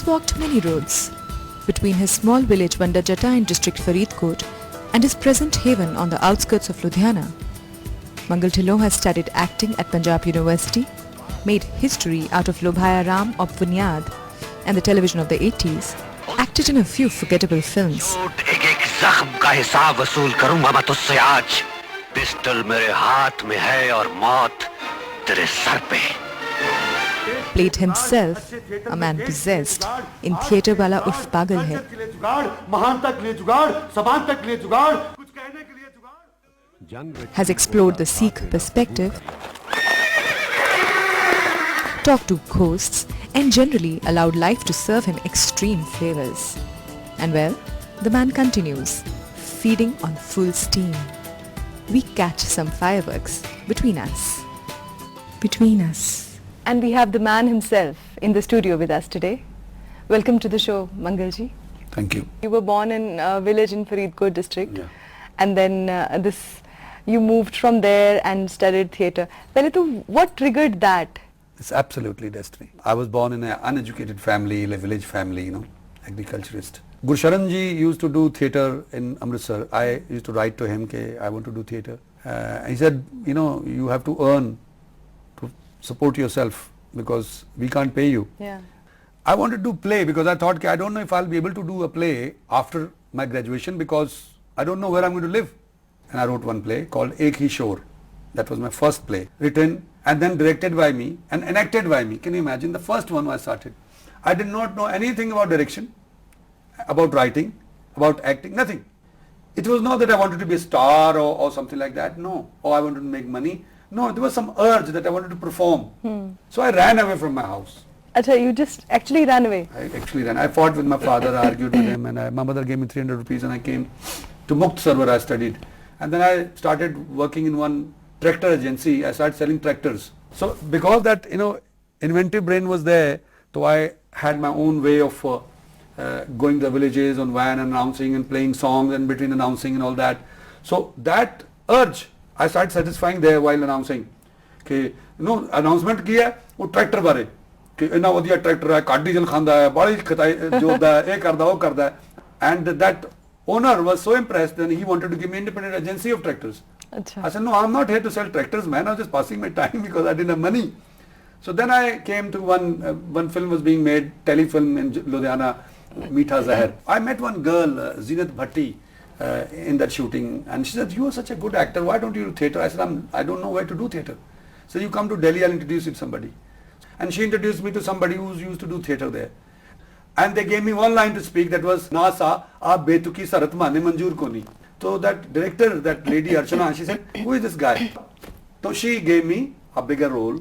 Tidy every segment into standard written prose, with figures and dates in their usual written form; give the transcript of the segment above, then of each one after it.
walked many roads between his small village Vandajatta in district Faridkot and his present haven on the outskirts of Ludhiana. Mangal Dhillon has studied acting at Punjab University, made history out of Lobhaya Ram or Bunyad and the television of the 80s, acted in a few forgettable films. Played himself, a man possessed, in Theatre Wala Urf Pagal Hai. Has explored the Sikh perspective, talked to ghosts and generally allowed life to serve him extreme flavors. And well, the man continues, feeding on full steam. We catch some fireworks between us. And we have the man himself in the studio with us today. Welcome to the show, Mangalji. Thank you. You were born in a village in Faridkot district. Yeah. And then you moved from there and studied theatre. What triggered that? It's absolutely destiny. I was born in an uneducated family, a village family, agriculturist. Gursharan ji used to do theatre in Amritsar. I used to write to him that I want to do theatre. He said, you have to earn to support yourself because we can't pay you. Yeah. I wanted to play because I thought, I don't know if I'll be able to do a play after my graduation because I don't know where I'm going to live. And I wrote one play called Ek Hi Shor. That was my first play, written and then directed by me and enacted by me. Can you imagine? The first one I started. I did not know anything about direction, about writing, about acting, nothing. It was not that I wanted to be a star or something like that, no. Or I wanted to make money. No, there was some urge that I wanted to perform. So I ran away from my house. Acha, you just actually ran away? I actually ran. I fought with my father, I argued with him, and my mother gave me 300 rupees and I came to Mukt Sarwar. I studied. And then I started working in one tractor agency. I started selling tractors. So because that, inventive brain was there, so I had my own way of going to the villages on van and announcing and playing songs and between announcing and all that. So that urge, I started satisfying there while announcing. Announcement kiya, wo tractor bare. Inna vadiya tractor hai, kaad diesel khanda hai, badi khatai jodda hai, ye karda, wo karda hai. And that owner was so impressed and he wanted to give me independent agency of tractors. Achha. I said, no, I'm not here to sell tractors, man. I was just passing my time because I didn't have money. So then I came to one film was being made, telefilm in Ludhiana, Meetha Zahar. I met one girl, Zinat Bhatti, in that shooting, and she said, you are such a good actor, why don't you do theatre? I said, I don't know where to do theatre. So you come to Delhi, I'll introduce you to somebody. And she introduced me to somebody who used to do theatre there. And they gave me one line to speak, that was, Nasa, aap betuki saratma ne manjoor ko nahi. So that director, that lady Archana, she said, who is this guy? So she gave me a bigger role.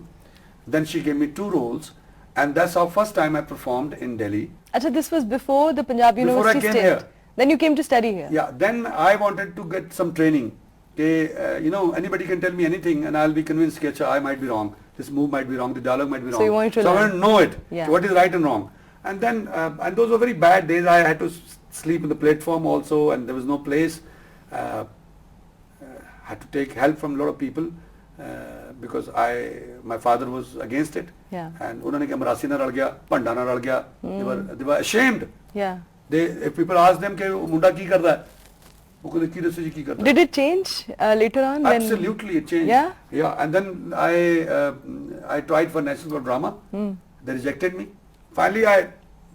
Then she gave me 2 roles. And that's how first time I performed in Delhi. Achha, this was before the Punjab University Before I came here. Then you came to study here? Yeah, then I wanted to get some training. Anybody can tell me anything and I'll be convinced that I might be wrong. This move might be wrong, the dialogue might be wrong. So you wanted to learn. I want to know it, yeah. What is right and wrong. And then, and those were very bad days. I had to sleep in the platform also and there was no place. Had to take help from a lot of people because my father was against it. Yeah. And unhone ke marasi na ral gaya, panda na ral gaya. They were ashamed. Yeah. If people ask them, munda ki karda hai? Did it change later on? Absolutely, it changed. Yeah? Yeah, and then I tried for National School of Drama. They rejected me. Finally, I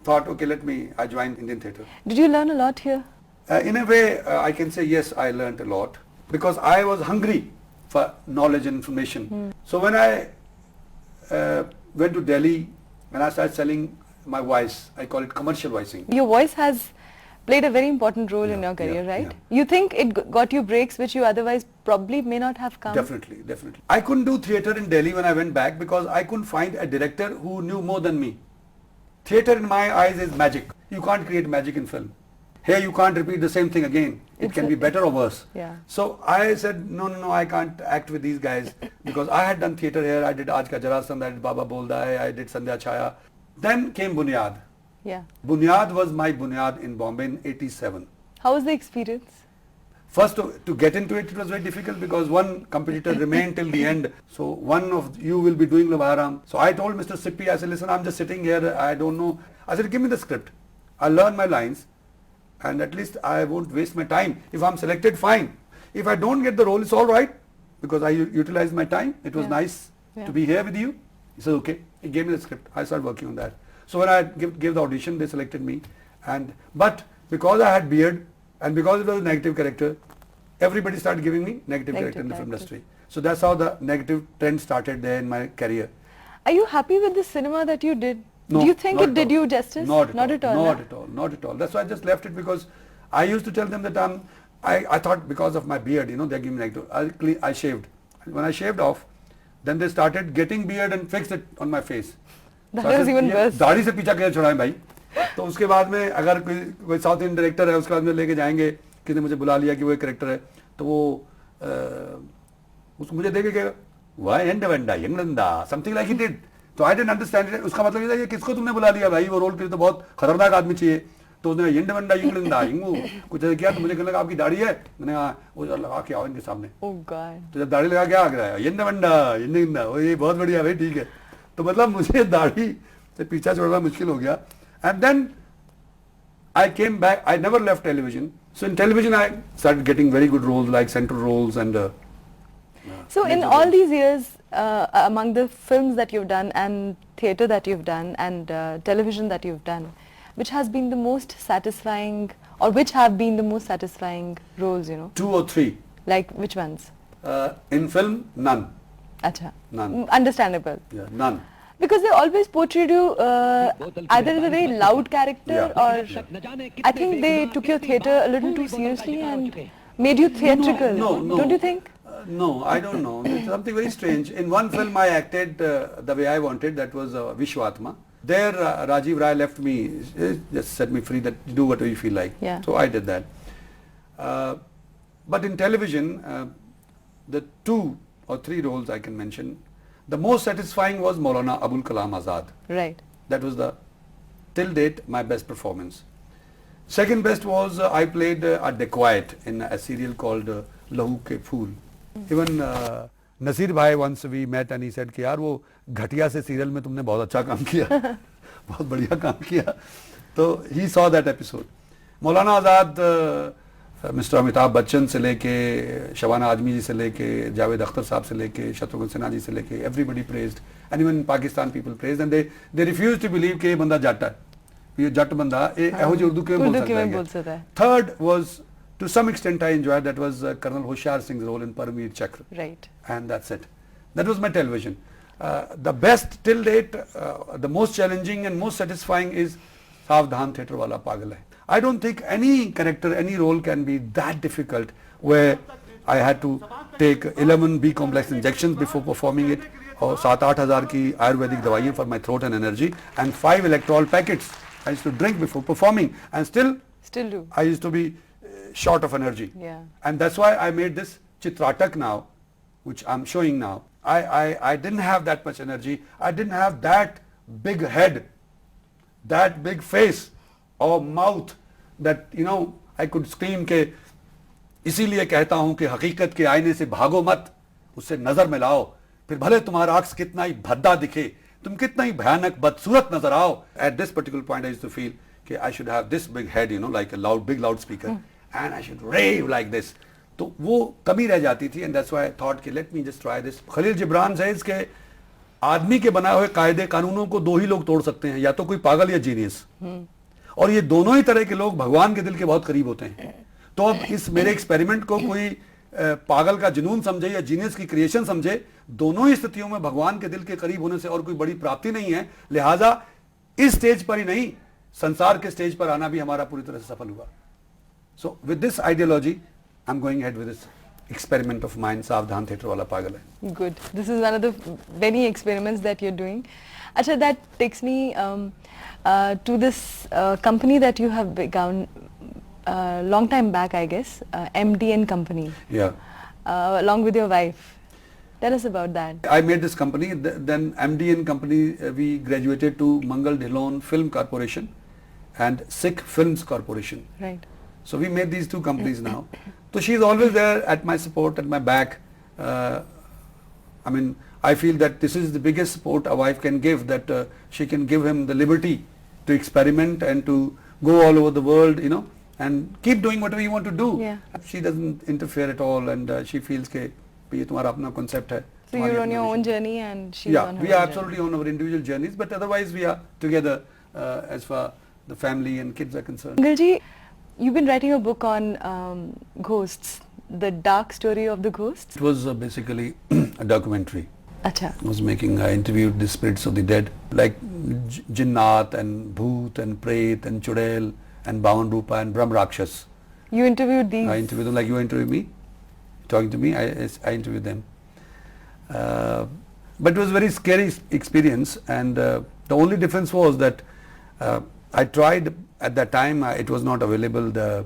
thought, okay, I joined Indian theatre. Did you learn a lot here? In a way, I can say yes, I learned a lot because I was hungry for knowledge and information. So when I went to Delhi, when I started selling my voice, I call it commercial voicing. Your voice has played a very important role in your career, right? Yeah. You think it got you breaks which you otherwise probably may not have come? Definitely. I couldn't do theatre in Delhi when I went back because I couldn't find a director who knew more than me. Theatre in my eyes is magic. You can't create magic in film. Here you can't repeat the same thing again. It can be better or worse. Yeah. So I said, no, I can't act with these guys because I had done theatre here. I did Aaj Ka Jarasandh, I did Baba Bolda Hai, I did Sandhya Chaya. Then came Bunyad. Yeah. Bunyad was my Bunyad in Bombay in 87. How was the experience? First, to get into it, it was very difficult because one competitor remained till the end. So one of you will be doing Lobhaya Ram. So I told Mr. Sippy, I said, listen, I'm just sitting here. I don't know. I said, give me the script. I'll learn my lines and at least I won't waste my time. If I'm selected, fine. If I don't get the role, it's all right because I utilized my time. It was nice to be here with you. He said, okay. He gave me the script. I started working on that. So when I gave the audition, they selected me. But because I had beard and because it was a negative character, everybody started giving me negative character in the film industry. So that's how the negative trend started there in my career. Are you happy with the cinema that you did? No, do you think not it did you justice? Not at all. Not At all. Not at all. That's why I just left it because I used to tell them that I thought because of my beard, you know, they're giving me negative. I shaved. When I shaved off, then they started getting beard and fixed it on my face. That was even worse. दाढ़ी से पीछा कैसे छुड़ाएं भाई? तो उसके बाद में अगर कोई साउथ इंडियन डायरेक्टर है उसके बाद में लेके जाएंगे किसी ने मुझे बुला लिया कि वो एक कैरेक्टर है तो वो उसको मुझे देखे क्या वाई एंड वंडा यंगनंदा समथिंग लाइक ही डिड तो आई डिडंट अंडरस्टैंड इट उसका मतलब ये किसको तुमने बुला लिया भाई वो रोल के लिए तो बहुत खतरनाक आदमी चाहिए तो उसने यंडवंडा यंगनंदा यंगू कुछ ऐसा किया तो मुझे कहने लगा आपकी दाढ़ी है मैंने कहा वो लगा के आओ इनके सामने तो जब दाढ़ी लगा क्या आ गया यंडवंडा यंगनंदा वो ये बहुत बढ़िया भाई ठीक है तो मतलब मुझे दाढ़ी से पीछा छोड़ना मुश्किल हो गया and then I came back. I never left television. So in television, I started getting very good roles, like central roles and. So in all these years, among the films that you've done and theatre that you've done and television that you've done, which has been the most satisfying, or which have been the most satisfying roles? You know. 2 or 3. Like which ones? In film, none. Acha. None. Understandable. Yeah, none. Because they always portrayed you either as a very loud character or I think they took your theatre a little too seriously and made you theatrical. No. Don't you think? No, I don't know. It's something very strange. In one film I acted the way I wanted, that was Vishwatma. There Rajiv Rai left me, just set me free that do whatever you feel like. Yeah. So I did that. But in television, the 2 or 3 roles I can mention, the most satisfying was Maulana Abul Kalam Azad. Right. That was the, till date, my best performance. Second best was I played a dacoit in a serial called Lahu Ke Phool. Even Nasir Bhai once we met and he said कि यार वो घटिया से serial में तुमने बहुत अच्छा काम किया बहुत बढ़िया काम किया तो he saw that episode. Maulana Azad mister Amitabh Bachchan से लेके शबाना आजमी जी से लेके जावेद अख्तर साहब से लेके शत्रुघ्न सिन्हा जी से लेके everybody praised and even Pakistan people praised and they refuse to believe कि ये बंदा जट है ये जट बंदा एहो जी उर्दू क्यों बोल सकता है. Third was to some extent I enjoyed that was colonel Hoshiyar Singh role in Paramvir Chakra right and that's it. That was my television. The best till date the most challenging and most satisfying is सावधान theatre वाला पागल है. I don't think any character, any role can be that difficult where I had to take 11 B complex injections before performing it or 7-8 की Ayurvedic दवाइयाँ for my throat and energy and 5 electrol packets I used to drink before performing and still do. I used to be short of energy. Yeah. And that's why I made this Chitratak now, which I'm showing now. I didn't have that much energy. I didn't have that big head, that big face or mouth that you know I could scream के इसीलिए कहता हूं कि हकीकत के आईने से भागो मत उससे नजर मिलाओ फिर भले तुम्हारा अक्स कितना ही भद्दा दिखे तुम कितना ही भयानक बदसूरत नजर आओ. At this particular point I used to feel कि I should have this big head, you know, like a big loudspeaker and I should rave like this. तो वो कमी रह जाती थी and that's why I thought कि let me just try this. Khalil Jibran says के आदमी के बनाए हुए कायदे कानूनों को 2 ही लोग तोड़ सकते हैं, या तो कोई पागल या जीनियस, और ये दोनों ही तरह के लोग भगवान के दिल के बहुत करीब होते हैं. तो अब इस मेरे एक्सपेरिमेंट को कोई पागल का जुनून समझे या जीनियस की क्रिएशन समझे, दोनों ही स्थितियों में भगवान के दिल के करीब होने से और कोई बड़ी प्राप्ति नहीं है. लिहाजा इस स्टेज पर ही नहीं, संसार के स्टेज पर आना भी हमारा पूरी तरह से सफल हुआ. So with this ideology I am going head with this experiment of mine, सावधान थिएटर वाला पागल है. Good. This is one of the many experiments that you're doing. Acha, that takes me to this company that you have begun long time back, I guess, MD and Company. Yeah. Along with your wife. Tell us about that. I made this company, then MD and Company, we graduated to Mangal Dhillon Film Corporation and Sikh Films Corporation. Right. So we made these 2 companies now. So she's always there at my support, at my back. I mean, I feel that this is the biggest support a wife can give, that she can give him the liberty to experiment and to go all over the world, you know, and keep doing whatever you want to do. Yeah. She doesn't interfere at all, and she feels ke ye tumhara apna concept hai. So you're on your own journey and she's on her we are own absolutely on our individual journeys, but otherwise we are together as far the family and kids are concerned. Mangal ji, you've been writing a book on ghosts, the dark story of the ghosts. It was basically a documentary. Acha. I interviewed the spirits of the dead, like Jinnat and Bhoot and Pret and Chudel and Bhavan Rupa and Brahm Rakshas. You interviewed these? I interviewed them like you interviewed me, talking to me, I interviewed them. But it was a very scary experience, and the only difference was that I tried at that time, it was not available, the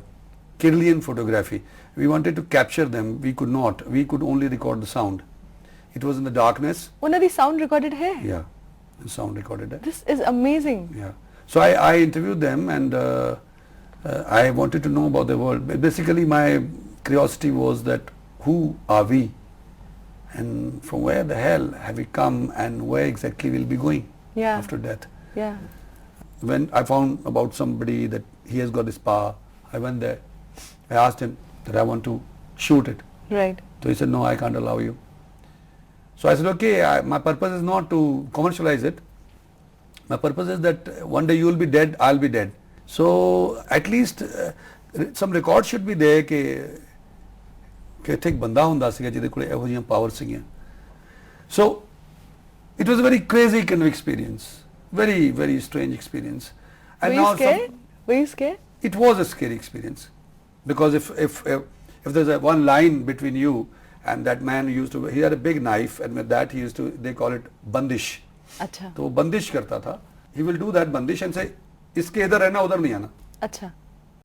Kirlian photography. We wanted to capture them, we could not, we could only record the sound. It was in the darkness. One of the sound recorded hai? Yeah, the sound recorded it. This is amazing. Yeah. So I interviewed them, and I wanted to know about the world. Basically my curiosity was that who are we? And from where the hell have we come, and where exactly we'll be going after death? Yeah. When I found about somebody that he has got this power, I went there. I asked him that I want to shoot it. Right. So he said, no, I can't allow you. So I said, okay, my purpose is not to commercialize it. My purpose is that one day you will be dead, I'll be dead. So at least some record should be there कि एक बंदा हुंदा सीगा जिहदे कोले एहो जिहियां power सीगियां. So it was a very crazy kind of experience, very, very strange experience. And Were you scared? Were you scared? It was a scary experience, because if there's a one line between you and that man he had a big knife, and with that they call it bandish. Acha. तो वो बंदिश करता था. He will do that bandish and say, इसके इधर रहना उधर नहीं आना. अच्छा.